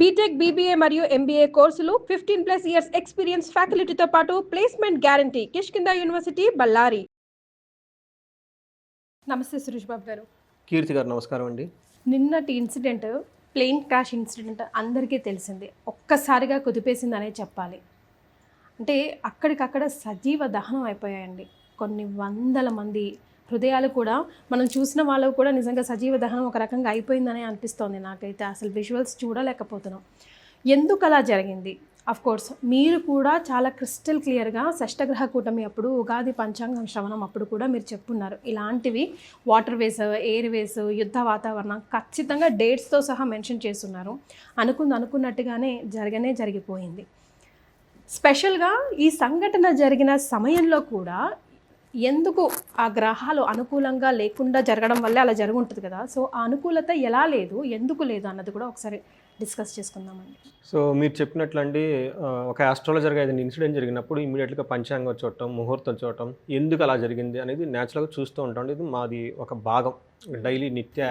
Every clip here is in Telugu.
బీటెక్, బీబీఏ మరియు ఎంబీఏ కోర్సులు 15+ ఇయర్స్ ఎక్స్పీరియన్స్ ఫ్యాకల్టీతో పాటు placement guarantee. Kishkinda university, Ballari. నమస్తే సురేష్ బాబు గారు. కీర్తి గారు నమస్కారం అండి. నిన్నటి ఇన్సిడెంట్, ప్లేన్ క్రాష్ ఇన్సిడెంట్ అందరికీ తెలిసిందే. ఒక్కసారిగా కుదిపేసిందనే చెప్పాలి. అంటే అక్కడికక్కడ సజీవ దహనం అయిపోయాయండి. కొన్ని వందల మంది హృదయాలు కూడా, మనం చూసిన వాళ్ళు కూడా నిజంగా సజీవ దహనం ఒక రకంగా అయిపోయిందనే అనిపిస్తోంది నాకైతే. అసలు విజువల్స్ చూడలేకపోతున్నాం. ఎందుకు అలా జరిగింది? కోర్స్ మీరు కూడా చాలా క్రిస్టల్ క్లియర్గా షష్టగ్రహ కూటమి అప్పుడు, ఉగాది పంచాంగం శ్రవణం అప్పుడు కూడా మీరు చెప్పున్నారు. ఇలాంటివి వాటర్ వేస్, ఎయిర్ వేస్, యుద్ధ వాతావరణం ఖచ్చితంగా డేట్స్తో సహా మెన్షన్ చేస్తున్నారు. అనుకున్నట్టుగానే జరిగిపోయింది. స్పెషల్గా ఈ సంఘటన జరిగిన సమయంలో కూడా ఎందుకు ఆ గ్రహాలు అనుకూలంగా లేకుండా జరగడం వల్లే అలా జరుగుంటుంది కదా. సో ఆ అనుకూలత ఎలా లేదు, ఎందుకు లేదు అన్నది కూడా ఒకసారి డిస్కస్ చేసుకుందామండి. సో మీరు చెప్పినట్లండి, ఒక ఆస్ట్రాలజర్గా ఏదైనా ఇన్సిడెంట్ జరిగినప్పుడు ఇమీడియట్గా పంచాంగం చూడటం, ముహూర్తం చూడటం, ఎందుకు అలా జరిగింది అనేది న్యాచురల్గా చూస్తూ ఉంటాం. ఇది మాది ఒక భాగం, డైలీ నిత్య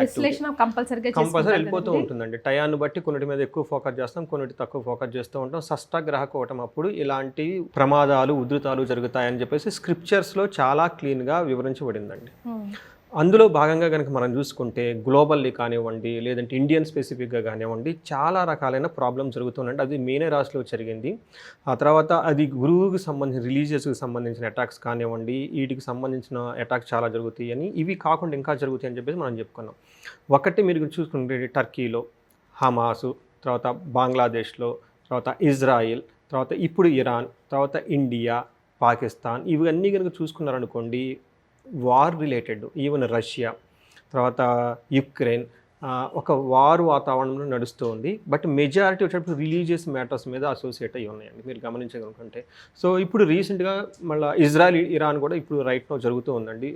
కంపల్సరీ వెళ్ళిపోతూ ఉంటుందండి. టయాన్ని బట్టి కొన్నిటి మీద ఎక్కువ ఫోకస్ చేస్తాం, కొన్నిటి తక్కువ ఫోకస్ చేస్తూ ఉంటాం. షష్టగ్రహ కూటమి అప్పుడు ఇలాంటి ప్రమాదాలు, ఉధృతాలు జరుగుతాయని చెప్పేసి స్క్రిప్చర్స్లో చాలా క్లీన్గా వివరించబడిందండి. అందులో భాగంగా కనుక మనం చూసుకుంటే గ్లోబల్లీ కానివ్వండి, లేదంటే ఇండియన్ స్పెసిఫిక్గా కానివ్వండి, చాలా రకాలైన ప్రాబ్లమ్స్ జరుగుతున్నాయండి. అది మీన రాశిలో జరిగింది. ఆ తర్వాత అది గురువుకి సంబంధించిన, రిలీజియస్కి సంబంధించిన అటాక్స్ కానివ్వండి, వీటికి సంబంధించిన అటాక్స్ చాలా జరుగుతాయి అని, ఇవి కాకుండా ఇంకా జరుగుతాయి అని చెప్పేసి మనం చెప్పుకున్నాం. ఒకటి మీరు చూసుకుంటే టర్కీలో హమాసు, తర్వాత బంగ్లాదేశ్లో, తర్వాత ఇజ్రాయిల్, తర్వాత ఇప్పుడు ఇరాన్, తర్వాత ఇండియా, పాకిస్తాన్, ఇవన్నీ కనుక చూసుకున్నారనుకోండి, వార్ రిలేటెడ్, ఈవెన్ రష్యా, తర్వాత యుక్రెయిన్, ఒక వార్ వాతావరణంలో నడుస్తూ ఉంది. బట్ మెజారిటీ వచ్చేటప్పుడు రిలీజియస్ మ్యాటర్స్ మీద అసోసియేట్ అయ్యి ఉన్నాయండి, మీరు గమనించగలుగుతుంటే. సో ఇప్పుడు రీసెంట్గా మళ్ళీ ఇజ్రాయల్, ఇరాన్ కూడా ఇప్పుడు రైట్ నో జరుగుతూ ఉందండి.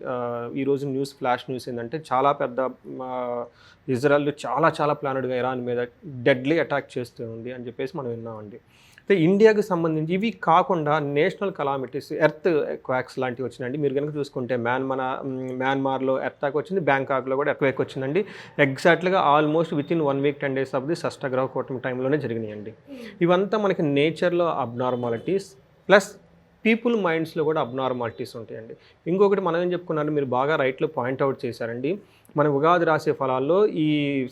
ఈరోజు ఫ్లాష్ న్యూస్ ఏంటంటే, చాలా పెద్ద ఇజ్రాయల్ చాలా ప్లానెడ్గా ఇరాన్ మీద డెడ్లీ అటాక్ చేస్తూ ఉంది అని చెప్పేసి మనం విన్నామండి. అయితే ఇండియాకి సంబంధించి ఇవి కాకుండా నేషనల్ కలామిటీస్, ఎర్త్ క్వాక్స్ లాంటివి వచ్చినాయండి. మీరు కనుక చూసుకుంటే మ్యాన్మార్లో ఎర్త్క్వేక్ వచ్చింది, బ్యాంకాక్లో కూడా ఎర్త్క్వేక్ వచ్చిందండి. ఎగ్జాక్ట్గా almost within 1 week 10 days of the షష్టగ్రహ కూటమి టైంలోనే జరిగినాయండి. ఇవంతా మనకి నేచర్లో అబ్నార్మాలిటీస్ ప్లస్ పీపుల్ మైండ్స్లో కూడా అబ్నార్మాలిటీస్ ఉంటాయండి. ఇంకొకటి మనం ఏం చెప్పుకున్నాను, మీరు బాగా రైట్లో పాయింట్అవుట్ చేశారండి. మన ఉగాది రాసే ఫలాల్లో ఈ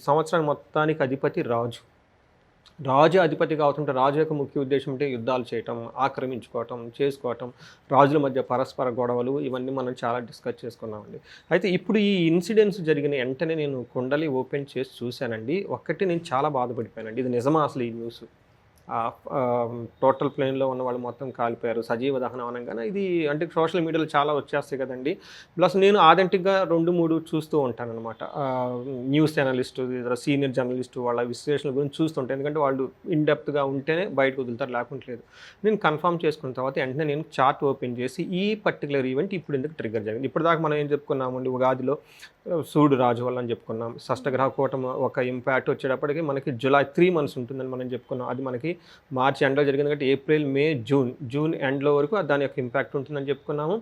సంవత్సరం మొత్తానికి అధిపతి రాజు అధిపతి కావుతుంటే, రాజు యొక్క ముఖ్య ఉద్దేశం అంటే యుద్ధాలు చేయటం, ఆక్రమించుకోవటం, చేసుకోవటం, రాజుల మధ్య పరస్పర గొడవలు, ఇవన్నీ మనం చాలా డిస్కస్ చేసుకున్నామండి. అయితే ఇప్పుడు ఈ ఇన్సిడెంట్స్ జరిగిన వెంటనే నేను కుండలి ఓపెన్ చేసి చూశానండి. నేను చాలా బాధపడిపోయానండి. ఇది నిజమా అసలు ఈ న్యూస్? టోటల్ ప్లేన్లో ఉన్న వాళ్ళు మొత్తం కాలిపోయారు, సజీవ దహనం అనగానే, ఇది అంటే సోషల్ మీడియాలో చాలా వచ్చేస్తాయి కదండి. ప్లస్ నేను ఆథెంటిక్గా 2-3 చూస్తూ ఉంటాను అనమాట. న్యూస్ జర్నలిస్టు, సీనియర్ జర్నలిస్టు వాళ్ళ విశ్లేషణ గురించి చూస్తుంటాను. ఎందుకంటే వాళ్ళు ఇన్డెప్త్గా ఉంటేనే బయటకు వదులుతారు, లేకుంటే లేదు. నేను కన్ఫర్మ్ చేసుకున్న తర్వాత వెంటనే నేను చార్ట్ ఓపెన్ చేసి ఈ పర్టికులర్ ఈవెంట్ ఇప్పుడు ఎందుకు ట్రిగ్గర్ జరిగింది. ఇప్పటిదాకా మనం ఏం చెప్పుకున్నామండి, ఉగాదిలో సూర్యుడు రాజు వల్ల అని చెప్పుకున్నాం. షష్టగ్రహ కూటమి ఒక ఇంపాక్ట్ వచ్చేటప్పటికి మనకి జూలై 3 months ఉంటుందని మనం చెప్పుకున్నాం. అది మనకి మార్చి ఎండ్లో జరిగింది కాబట్టి ఏప్రిల్, మే, జూన్ ఎండ్లో వరకు దాని యొక్క ఇంపాక్ట్ ఉంటుందని చెప్పుకున్నాము.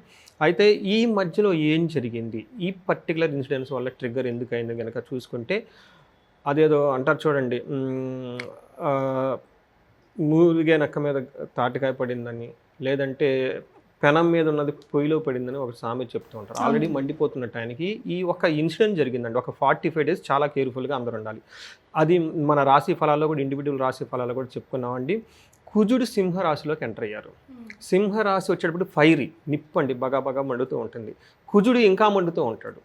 అయితే ఈ మధ్యలో ఏం జరిగింది, ఈ పర్టికులర్ ఇన్సిడెంట్స్ వల్ల ట్రిగ్గర్ ఎందుకు అయింది కనుక చూసుకుంటే, అదేదో అంటారు చూడండి, మూలిగే నక్క మీద తాటికాయ పడిందని, లేదంటే పెనం మీద ఉన్నది పొయ్యిలో పడిందని ఒక సామెత చెప్తూ ఉంటారు. ఆల్రెడీ మండిపోతున్న టైంకి ఈ ఒక ఇన్సిడెంట్ జరిగిందండి. ఒక 45 days చాలా కేర్ఫుల్గా అందరూ ఉండాలి. అది మన రాశి ఫలాల్లో కూడా, ఇండివిజువల్ రాశి ఫలాల్లో కూడా చెప్పుకున్నామండి. కుజుడు సింహరాశిలోకి ఎంటర్ అయ్యారు. సింహరాశి వచ్చేటప్పుడు ఫైరీ, నిప్పండి, బగా మండుతూ ఉంటుంది. కుజుడు ఇంకా మండుతూ ఉంటాడు.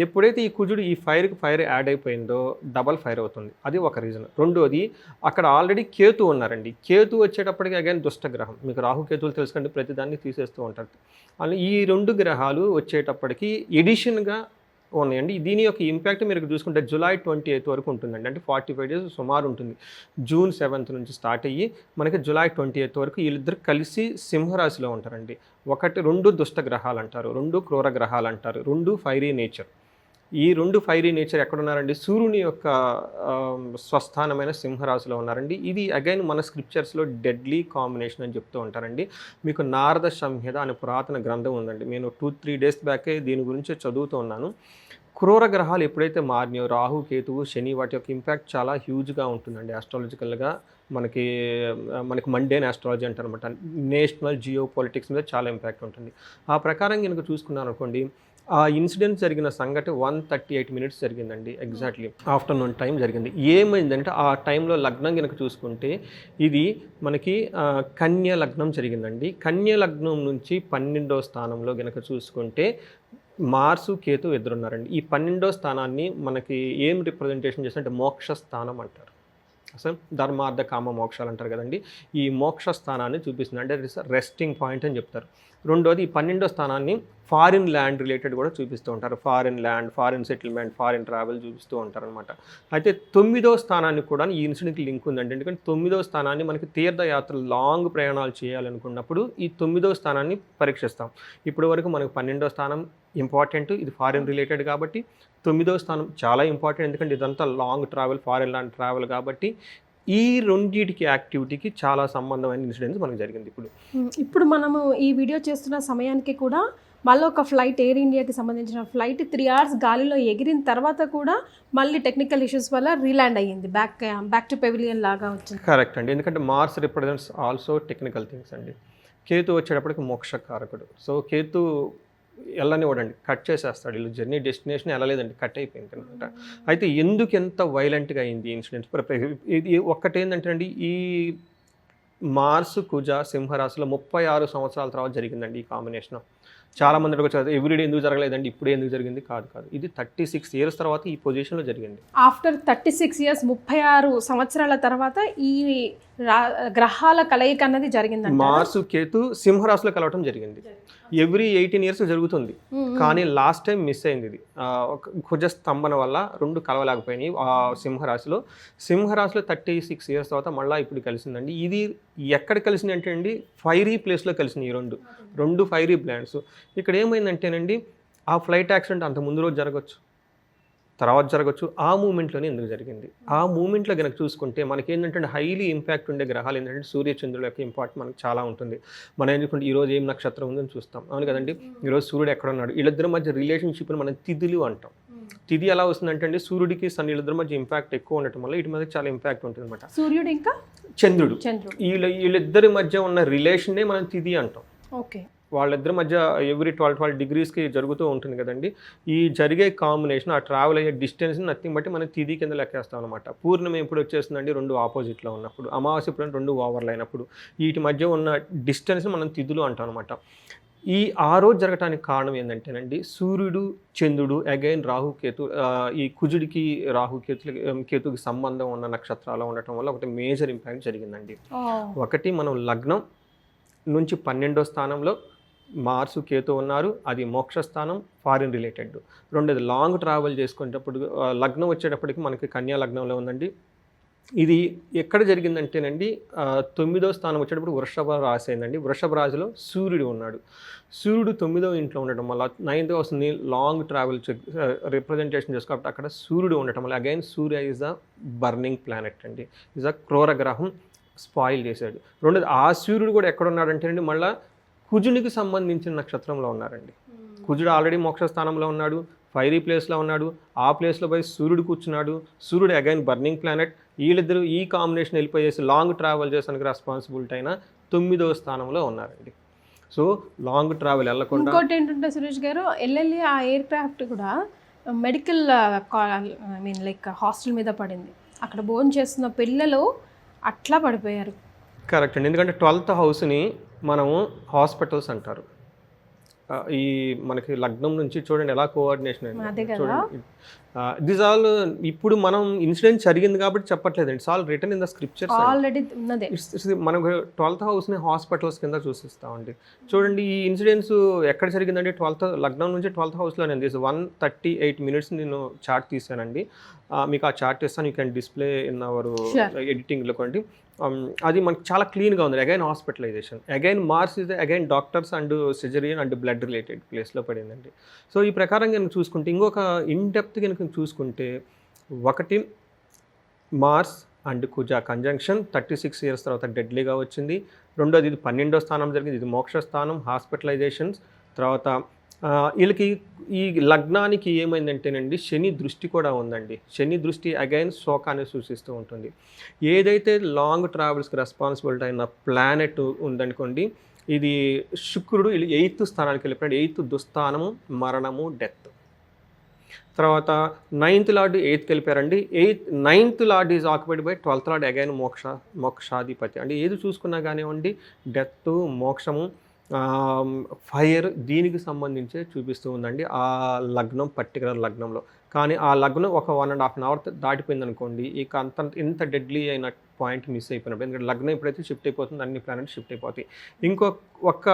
ఎప్పుడైతే ఈ కుజుడు ఈ ఫైర్ యాడ్ అయిపోయిందో డబల్ ఫైర్ అవుతుంది. అది ఒక రీజన్. రెండోది, అక్కడ ఆల్రెడీ కేతు ఉన్నారండి. కేతు వచ్చేటప్పటికి అగైన్ దుష్టగ్రహం. మీకు రాహుకేతువులు తెలుసుకంటే ప్రతిదాన్ని తీసేస్తూ ఉంటారు. అలా ఈ 2 గ్రహాలు వచ్చేటప్పటికి ఎడిషన్గా ఉన్నాయండి. దీని యొక్క ఇంపాక్ట్ మీరు చూసుకుంటే జూలై 28 వరకు ఉంటుందండి. అంటే 45 days సుమారు ఉంటుంది. జూన్ 7th నుంచి స్టార్ట్ అయ్యి మనకి జూలై 28 వరకు వీళ్ళిద్దరు కలిసి సింహరాశిలో ఉంటారండి. 2 దుష్ట గ్రహాలు అంటారు, 2 క్రూర గ్రహాలు అంటారు, 2 ఫైరీ నేచర్. ఈ 2 ఫైరీ నేచర్ ఎక్కడున్నారండి? సూర్యుని యొక్క స్వస్థానమైన సింహరాశిలో ఉన్నారండి. ఇది అగైన్ మన స్క్రిప్చర్స్లో డెడ్లీ కాంబినేషన్ అని చెప్తూ ఉంటారండి. మీకు నారద సంహిత అనే పురాతన గ్రంథం ఉందండి. నేను 2-3 days బ్యాకే దీని గురించి చదువుతూ ఉన్నాను. క్రూర గ్రహాలు ఎప్పుడైతే మారినాయో రాహు కేతువు శని వాటి యొక్క ఇంపాక్ట్ చాలా హ్యూజ్గా ఉంటుందండి ఆస్ట్రాలజికల్గా. మనకి మనకి మండేన్ ఆస్ట్రాలజీ అంటారు అనమాట. నేషనల్ జియో పాలిటిక్స్ మీద చాలా ఇంపాక్ట్ ఉంటుంది. ఆ ప్రకారం కనుక చూసుకున్నాను అనుకోండి, ఆ ఇన్సిడెంట్ జరిగిన సంగతి 1:38 minutes జరిగిందండి. ఎగ్జాక్ట్లీ ఆఫ్టర్నూన్ టైం జరిగింది. ఏమైందంటే ఆ టైంలో లగ్నం కనుక చూసుకుంటే ఇది మనకి కన్య లగ్నం జరిగిందండి. కన్య లగ్నం నుంచి 12వ స్థానంలో కనుక చూసుకుంటే మార్సు కేతు ఎదురున్నారండి. ఈ 12వ స్థానాన్ని మనకి ఏం రిప్రజెంటేషన్ చేస్తుంటే మోక్ష స్థానం అంటారు. అసలు ధర్మార్థ కామ మోక్షాలు అంటారు కదండి. ఈ మోక్ష స్థానాన్ని చూపిస్తుంది, అంటే ఇట్ ఇస్ రెస్టింగ్ పాయింట్ అని చెప్తారు. రెండోది ఈ 12వ స్థానాన్ని ఫారిన్ ల్యాండ్ రిలేటెడ్ కూడా చూపిస్తూ ఉంటారు. Foreign land, foreign settlement, foreign travel చూపిస్తూ ఉంటారు అనమాట. అయితే 9వ స్థానానికి కూడా ఈ ఇన్సిడెంట్కి లింక్ ఉందండి. ఎందుకంటే 9వ స్థానాన్ని మనకి తీర్థయాత్రలు లాంగ్ ప్రయాణాలు చేయాలనుకున్నప్పుడు ఈ 9వ స్థానాన్ని పరీక్షిస్తాం. ఇప్పటి వరకు మనకు 12వ స్థానం ఇంపార్టెంట్, ఇది ఫారిన్ రిలేటెడ్ కాబట్టి 9వ స్థానం చాలా ఇంపార్టెంట్, ఎందుకంటే ఇదంతా long travel, foreign land travel కాబట్టి ఈ రెండింటికి యాక్టివిటీకి చాలా సంబంధమైన ఇన్సిడెంట్స్ మనకు జరిగింది. ఇప్పుడు మనము ఈ వీడియో చేస్తున్న సమయానికి కూడా మళ్ళీ ఒక ఫ్లైట్, ఎయిర్ ఇండియాకి సంబంధించిన ఫ్లైట్ 3 hours గాలిలో ఎగిరిన తర్వాత కూడా మళ్ళీ టెక్నికల్ ఇష్యూస్ వల్ల రీల్యాండ్ అయ్యింది, బ్యాక్ టు పెవిలియన్ లాగా వచ్చింది. కరెక్ట్ అండి, ఎందుకంటే Mars represents also technical things అండి. కేతు వచ్చేటప్పటికి మోక్షకారకుడు. సో కేతు వెళ్ళనివ్వడండి, కట్ చేసేస్తాడు. వీళ్ళు జర్నీ డెస్టినేషన్ వెళ్ళలేదండి, కట్ అయిపోయింది అనమాట. అయితే ఎందుకు ఎంత వైలెంట్గా అయింది ఇన్సిడెంట్స్? ఇది ఒక్కటేంటంటే అండి, ఈ మార్స్ కుజ సింహరాశిలో 36 సంవత్సరాల తర్వాత జరిగిందండి ఈ కాంబినేషన్. చాలామంది వచ్చారు ఎవ్రీడే ఎందుకు జరగలేదండి, ఇప్పుడే ఎందుకు జరిగింది? కాదు, ఇది 36 years తర్వాత ఈ పొజిషన్లో జరిగింది. ఆఫ్టర్ 36 years 36 సంవత్సరాల తర్వాత ఈ గ్రహాల కలయిక అన్నది జరిగింది. మార్సు కేతు సింహరాశిలో కలవటం జరిగింది. ఎవ్రీ 18 years జరుగుతుంది, కానీ లాస్ట్ టైం మిస్ అయింది. ఇది కుజ స్తంభన వల్ల 2 కలవలేకపోయినాయి ఆ సింహరాశిలో 36 years తర్వాత మళ్ళీ ఇప్పుడు కలిసిందండి. ఇది ఎక్కడ కలిసింది అంటే అండి, ఫైరీ ప్లేస్లో కలిసింది. ఈ రెండు ఫైరీ ప్లాంట్స్. ఇక్కడ ఏమైందంటేనండి, ఆ ఫ్లైట్ యాక్సిడెంట్ అంత ముందు రోజు జరగచ్చు, తర్వాత జరగచ్చు, ఆ మూమెంట్లోనే ఎందుకు జరిగింది? ఆ మూమెంట్లో కనుక చూసుకుంటే మనకి ఏంటంటే హైలీ ఇంపాక్ట్ ఉండే గ్రహాలు ఏంటంటే సూర్యచంద్రుల యొక్క ఇంపాక్ట్ మనకు చాలా ఉంటుంది. మనం ఎందుకంటే ఈరోజు ఏం నక్షత్రం ఉందని చూస్తాం, అవును కదండి. ఈరోజు సూర్యుడు ఎక్కడ ఉన్నాడు, వీళ్ళిద్దరి మధ్య రిలేషన్షిప్ని మనం తిథులు అంటాం. తిథి ఎలా వస్తుందంటే అండి, సూర్యుడికి సన్ వీళ్ళిద్దరి మధ్య ఇంపాక్ట్ ఎక్కువ ఉండటం వల్ల వీటి మీద చాలా ఇంపాక్ట్ ఉంటుంది అనమాట. సూర్యుడు ఇంకా చంద్రుడు, వీళ్ళిద్దరి మధ్య ఉన్న రిలేషన్నే మనం తిథి అంటాం. ఓకే, వాళ్ళిద్దరి మధ్య ఎవ్రీ 12 degreesకి జరుగుతూ ఉంటుంది కదండి. ఈ జరిగే కాంబినేషన్, ఆ ట్రావెల్ అయ్యే డిస్టెన్స్ని నథింగ్ బట్టి మనం తిథి కింద లెక్కేస్తాం అనమాట. పూర్ణిమ ఎప్పుడు వచ్చేస్తుందండి, 2 ఆపోజిట్లో ఉన్నప్పుడు, అమావాస్య ఎప్పుడు 2 ఓవర్లు అయినప్పుడు, వీటి మధ్య ఉన్న డిస్టెన్స్ని మనం తిథులు అంటాం అనమాట. ఆ రోజు జరగడానికి కారణం ఏంటంటేనండి, సూర్యుడు చంద్రుడు అగైన్ రాహుకేతు, ఈ కుజుడికి కేతుకి సంబంధం ఉన్న నక్షత్రాలు ఉండటం వల్ల ఒకటి మేజర్ ఇంపాక్ట్ జరిగిందండి. ఒకటి మనం లగ్నం నుంచి 12వ స్థానంలో మార్సు కేతు ఉన్నారు, అది మోక్ష స్థానం, ఫారిన్ రిలేటెడ్. రెండోది లాంగ్ ట్రావెల్ చేసుకునేటప్పుడు లగ్నం వచ్చేటప్పటికి మనకి కన్యా లగ్నంలో ఉందండి. ఇది ఎక్కడ జరిగిందంటేనండి, 9వ స్థానం వచ్చేటప్పుడు వృషభ రాశి అయిందండి. వృషభ రాశిలో సూర్యుడు ఉన్నాడు. సూర్యుడు 9వ ఇంట్లో ఉండటం వల్ల 9th హౌస్ని లాంగ్ ట్రావెల్ రిప్రజెంటేషన్ చేసుకోవాలి. అక్కడ సూర్యుడు ఉండటం వల్ల again Surya is a burning planet అండి, ఈజ్ అ క్రూర గ్రహం, స్పాయిల్ చేశాడు. రెండోది ఆ సూర్యుడు కూడా ఎక్కడ ఉన్నాడంటేనండి, మళ్ళీ కుజునికి సంబంధించిన నక్షత్రంలో ఉన్నారండి. కుజుడు ఆల్రెడీ మోక్ష స్థానంలో ఉన్నాడు, ఫైరీ ప్లేస్లో ఉన్నాడు. ఆ ప్లేస్లో పోయి సూర్యుడు కూర్చున్నాడు. సూర్యుడు అగైన్ బర్నింగ్ ప్లానెట్. వీళ్ళిద్దరూ ఈ కాంబినేషన్ వెళ్ళిపోయేసి లాంగ్ ట్రావెల్ చేసానికి రెస్పాన్సిబిలిటీ అయిన 9వ స్థానంలో ఉన్నారండి. సో లాంగ్ ట్రావెల్ వెళ్ళకుండా. ఇంకోటి ఏంటంటే సురేష్ గారు, వెళ్ళి ఆ ఎయిర్ క్రాఫ్ట్ కూడా మెడికల్ లైక్ హాస్టల్ మీద పడింది. అక్కడ భోజనం చేస్తున్న పిల్లలు అట్లా పడిపోయారు. కరెక్ట్ అండి, ఎందుకంటే 12th హౌస్ని మనము హాస్పిటల్స్ అంటారు. ఈ మనకి లగ్నం నుంచి చూడండి ఎలా కోఆర్డినేషన్ అయింది చూడండి. దిస్ ఆల్ ఇప్పుడు మనం ఇన్సిడెంట్ జరిగింది కాబట్టి చెప్పట్లేదండి, it's all written in the scriptures already ఉన్నదే. మనకు 12th హౌస్ని హాస్పిటల్స్ కింద చూసిస్తామండి. చూడండి ఈ ఇన్సిడెంట్స్ ఎక్కడ జరిగిందండి, 12th లగ్నం నుంచి 12th హౌస్లోనే. 1:38 minutes నేను చార్ట్ తీసానండి, మీకు ఆ చార్ట్ ఇస్తాను, you can display in our ఎడిటింగ్లో కొండి. అది మనకు చాలా క్లీన్గా ఉంది. Again hospitalisation, again Mars is again doctors and caesarean and blood related ప్లేస్లో పడిందండి. సో ఈ ప్రకారం కనుక చూసుకుంటే, ఇంకొక ఇన్డెప్త్ కనుక చూసుకుంటే, ఒకటి marks and Kuja conjunction 36 years తర్వాత డెడ్లీగా వచ్చింది. రెండోది ఇది 12వ స్థానం జరిగింది, ఇది మోక్ష స్థానం, హాస్పిటలైజేషన్స్. తర్వాత వీళ్ళకి ఈ లగ్నానికి ఏమైందంటేనండి శని దృష్టి కూడా ఉందండి. శని దృష్టి అగైన్ శోకాన్ని సూచిస్తూ ఉంటుంది. ఏదైతే లాంగ్ ట్రావెల్స్కి రెస్పాన్సిబిలిటీ అయిన ప్లానెట్ ఉందనుకోండి, ఇది శుక్రుడు 8th స్థానానికి వెళ్ళిపోయాడు. 8th దుస్థానము, మరణము, డెత్. తర్వాత 9th లార్డ్ 8th వెళ్ళిపోయారండి. 9th lord is occupied by 12th lord again మోక్షాధిపతి. అంటే ఏది చూసుకున్నా కానివ్వండి, డెత్, మోక్షము, ఫైర్ దీనికి సంబంధించే చూపిస్తూ ఉందండి ఆ లగ్నం, పర్టికులర్ లగ్నంలో. కానీ ఆ లగ్నం ఒక 1.5 అవర్ దాటిపోయింది అనుకోండి, ఇక ఇంత డెడ్లీ అయిన పాయింట్ మిస్ అయిపోయినప్పుడు. ఎందుకంటే లగ్నం ఎప్పుడైతే షిఫ్ట్ అయిపోతుంది అన్ని ప్లానెట్స్ షిఫ్ట్ అయిపోతాయి. ఒక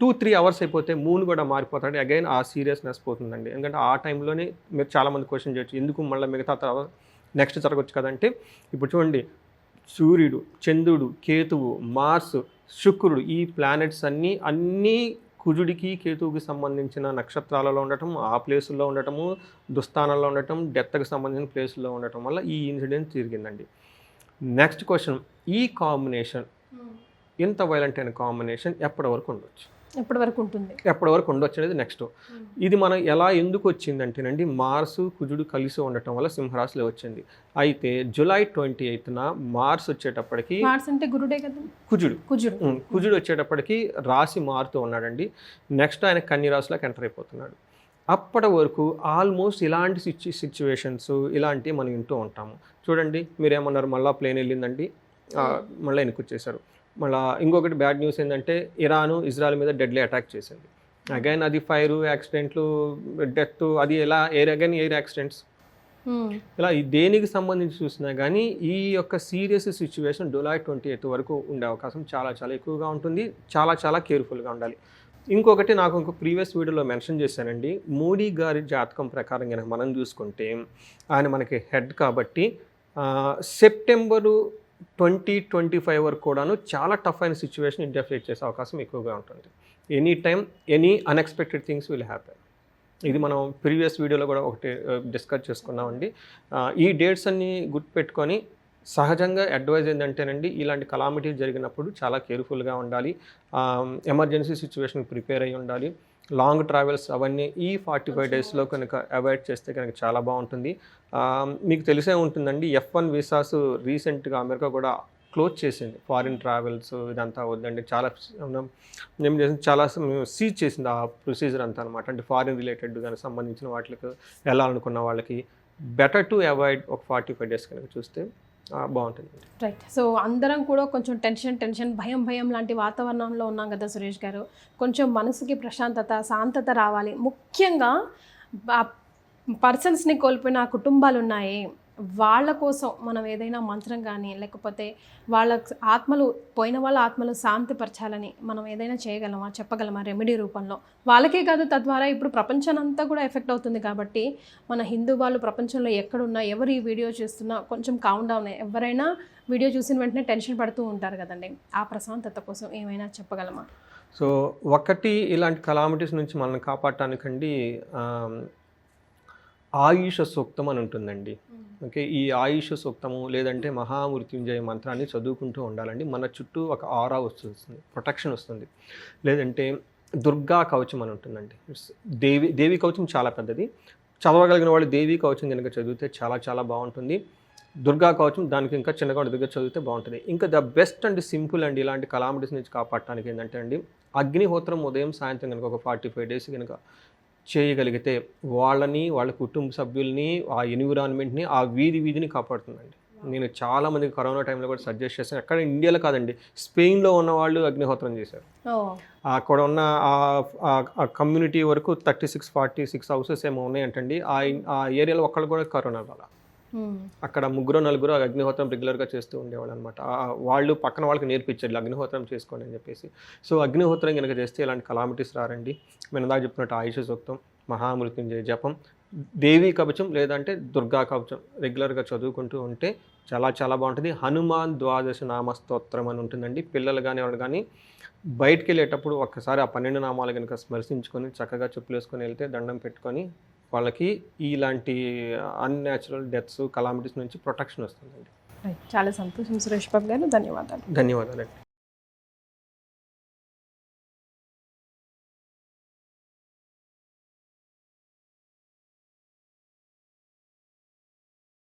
2-3 అవర్స్ అయిపోతే మూన్ కూడా మారిపోతాడు. అగైన్ ఆ సీరియస్నెస్ పోతుందండి. ఎందుకంటే ఆ టైంలోనే మీరు చాలామంది క్వశ్చన్ చేయొచ్చు, ఎందుకు మళ్ళీ మిగతా నెక్స్ట్ జరగవచ్చు కదంటే, ఇప్పుడు చూడండి, సూర్యుడు, చంద్రుడు, కేతువు, మార్స్, శుక్రుడు, ఈ ప్లానెట్స్ అన్నీ కుజుడికి, కేతువుకి సంబంధించిన నక్షత్రాలలో ఉండటం, ఆ ప్లేసుల్లో ఉండటము, దుస్థానాల్లో ఉండటం, డెత్కి సంబంధించిన ప్లేసుల్లో ఉండటం వల్ల ఈ ఇన్సిడెంట్ జరిగిందండి. నెక్స్ట్ క్వశ్చన్, ఈ కాంబినేషన్, ఇంత వైలెంట్ అయిన కాంబినేషన్ ఎప్పటి వరకు ఉండొచ్చు? ఎప్పటి వరకు ఉండొచ్చు అనేది నెక్స్ట్. ఇది మనం ఎందుకు వచ్చిందంటేనండి, మార్సు, కుజుడు కలిసి ఉండటం వల్ల సింహరాశిలో వచ్చింది. అయితే జూలై 28న మార్స్ వచ్చేటప్పటికి, మార్స్ అంటే గురుడే కదా, కుజుడు వచ్చేటప్పటికి రాశి మారుతూ ఉన్నాడండి. నెక్స్ట్ ఆయన కన్య రాశిలోకి ఎంటర్ అయిపోతున్నాడు. అప్పటి వరకు ఆల్మోస్ట్ ఇలాంటి సిచ్యువేషన్స్ ఇలాంటివి మనం వింటూ ఉంటాము. చూడండి, మీరేమన్నారు, మళ్ళీ ప్లేన్ వెళ్ళిందండి, మళ్ళీ వెనక్కి వచ్చేసారు. మళ్ళీ ఇంకొకటి బ్యాడ్ న్యూస్ ఏంటంటే, ఇరాను ఇజ్రాయెల్ మీద డెడ్లీ అటాక్ చేసింది. అగైన్ అది ఫైర్, యాక్సిడెంట్లు, డెత్, అది ఎయిర్ యాక్సిడెంట్స్, ఇలా దేనికి సంబంధించి చూసినా కానీ ఈ యొక్క సీరియస్ సిచ్యువేషన్ జూలై 28 వరకు ఉండే అవకాశం చాలా చాలా ఎక్కువగా ఉంటుంది. చాలా చాలా కేర్ఫుల్గా ఉండాలి. ఇంకొకటి నాకు ప్రీవియస్ వీడియోలో మెన్షన్ చేశానండి, మోడీ గారి జాతకం ప్రకారం కనుక మనం చూసుకుంటే, ఆయన మనకి హెడ్ కాబట్టి సెప్టెంబరు 2025 వరకు కూడాను చాలా టఫ్ అయిన సిచ్యువేషన్ ఇండియా ఫేస్ చేసే అవకాశం ఎక్కువగా ఉంటుంది. Any time any unexpected things will happen. ఇది మనం ప్రీవియస్ వీడియోలో కూడా ఒకటి డిస్కస్ చేసుకున్నామండి. ఈ డేట్స్ అన్నీ గుర్తుపెట్టుకొని, సహజంగా అడ్వైజ్ ఏంటంటేనండి, ఇలాంటి కలామిటీ జరిగినప్పుడు చాలా కేర్ఫుల్గా ఉండాలి. ఎమర్జెన్సీ సిచ్యువేషన్ ప్రిపేర్ అయ్యి ఉండాలి. లాంగ్ ట్రావెల్స్ అవన్నీ ఈ 45 డేస్లో కనుక అవాయిడ్ చేస్తే కనుక చాలా బాగుంటుంది. మీకు తెలిసే ఉంటుందండి, F1 వీసాస్ రీసెంట్గా అమెరికా కూడా క్లోజ్ చేసింది. ఫారిన్ ట్రావెల్స్ ఇదంతా వద్దండి, ఏం చేసింది, చాలా సీజ్ చేసింది ఆ ప్రొసీజర్ అంతా అనమాట. అంటే ఫారిన్ రిలేటెడ్ కానీ సంబంధించిన వాటికి వెళ్ళాలనుకున్న వాళ్ళకి బెటర్ టు అవాయిడ్ ఒక 45 డేస్ కనుక చూస్తే బాగుంటుంది. రైట్. సో అందరం కూడా కొంచెం టెన్షన్ భయం లాంటి వాతావరణంలో ఉన్నాం కదా సురేష్ గారు. కొంచెం మనసుకి ప్రశాంతత, శాంతత రావాలి. ముఖ్యంగా పర్సన్స్ని కోల్పోయిన కుటుంబాలు ఉన్నాయి, వాళ్ళ కోసం మనం ఏదైనా మంత్రం కానీ, లేకపోతే వాళ్ళ ఆత్మలు, పోయిన వాళ్ళ ఆత్మలు శాంతిపరచాలని మనం ఏదైనా చేయగలమా, చెప్పగలమా రెమెడీ రూపంలో? వాళ్ళకే కాదు, తద్వారా ఇప్పుడు ప్రపంచానంతా కూడా ఎఫెక్ట్ అవుతుంది. కాబట్టి మన హిందూ వాళ్ళు ప్రపంచంలో ఎక్కడున్నా, ఎవరు ఈ వీడియో చూస్తున్నా కొంచెం కౌంట్ డౌన్. ఎవరైనా వీడియో చూసిన వెంటనే టెన్షన్ పడుతూ ఉంటారు కదండి, ఆ ప్రశాంతత కోసం ఏమైనా చెప్పగలమా? సో ఒకటి, ఇలాంటి కలామిటీస్ నుంచి మనల్ని కాపాడటానికండి ఆయుష సూక్తం అని ఉంటుందండి. ఓకే, ఈ ఆయుష సూక్తము లేదంటే మహామృత్యుంజయ మంత్రాన్ని చదువుకుంటూ ఉండాలండి. మన చుట్టూ ఒక ఆరా వస్తుంది, ప్రొటెక్షన్ వస్తుంది. లేదంటే దుర్గా కవచం అని ఉంటుందండి. దేవి కవచం చాలా పెద్దది. చదవగలిగిన వాళ్ళు దేవి కవచం కనుక చదివితే చాలా చాలా బాగుంటుంది. దుర్గా కవచం దానికి ఇంకా చిన్నగా దగ్గర చదివితే బాగుంటుంది. ఇంకా ద బెస్ట్ అండ్ సింపుల్ అండి ఇలాంటి కలామిటీస్ నుంచి కాపాడటానికి ఏంటంటే అండి, అగ్నిహోత్రం ఉదయం సాయంత్రం కనుక ఒక 45 డేస్ కనుక చేయగలిగితే వాళ్ళని, వాళ్ళ కుటుంబ సభ్యుల్ని, ఆ ఎన్విరాన్మెంట్ని, ఆ వీధిని కాపాడుతుందండి. నేను చాలామందికి కరోనా టైంలో కూడా సజెస్ట్ చేస్తాను. ఎక్కడ ఇండియాలో కాదండి, స్పెయిన్లో ఉన్న వాళ్ళు అగ్నిహోత్రం చేశారు. అక్కడ ఉన్న ఆ కమ్యూనిటీ వరకు 46 హౌసెస్ ఏమో ఉన్నాయంటండి. ఆ ఏరియాలో ఒక్కళ్ళు కూడా కరోనా వల్ల, అక్కడ 3-4 అగ్నిహోత్రం రెగ్యులర్గా చేస్తూ ఉండేవాళ్ళు అనమాట. వాళ్ళు పక్కన వాళ్ళకి నేర్పించారు అగ్నిహోత్రం చేసుకోండి అని చెప్పేసి. సో అగ్నిహోత్రం కనుక చేస్తే ఇలాంటి కలామిటీస్ రారండి. మేము ఇందాక చెప్పినట్టు ఆయుష సూక్తం, మహామృత్యుంజయ జపం, దేవీ కవచం లేదంటే దుర్గా కవచం రెగ్యులర్గా చదువుకుంటూ ఉంటే చాలా చాలా బాగుంటుంది. హనుమాన్ ద్వాదశ నామ స్తోత్రం అని ఉంటుందండి. పిల్లలు కానీ ఎవరు కానీ బయటికి వెళ్ళేటప్పుడు ఒక్కసారి ఆ 12 నామాలు కనుక స్మరించుకొని చక్కగా చెప్పులు వేసుకొని వెళ్తే, దండం పెట్టుకొని, వాళ్ళకి ఇలాంటి అన్యాచురల్ డెత్స్, కలామిటీస్ నుంచి ప్రొటెక్షన్ వస్తుందండి. చాలా సంతోషం సురేష్ బాబు గారు, ధన్యవాదాలు. ధన్యవాదాలండి.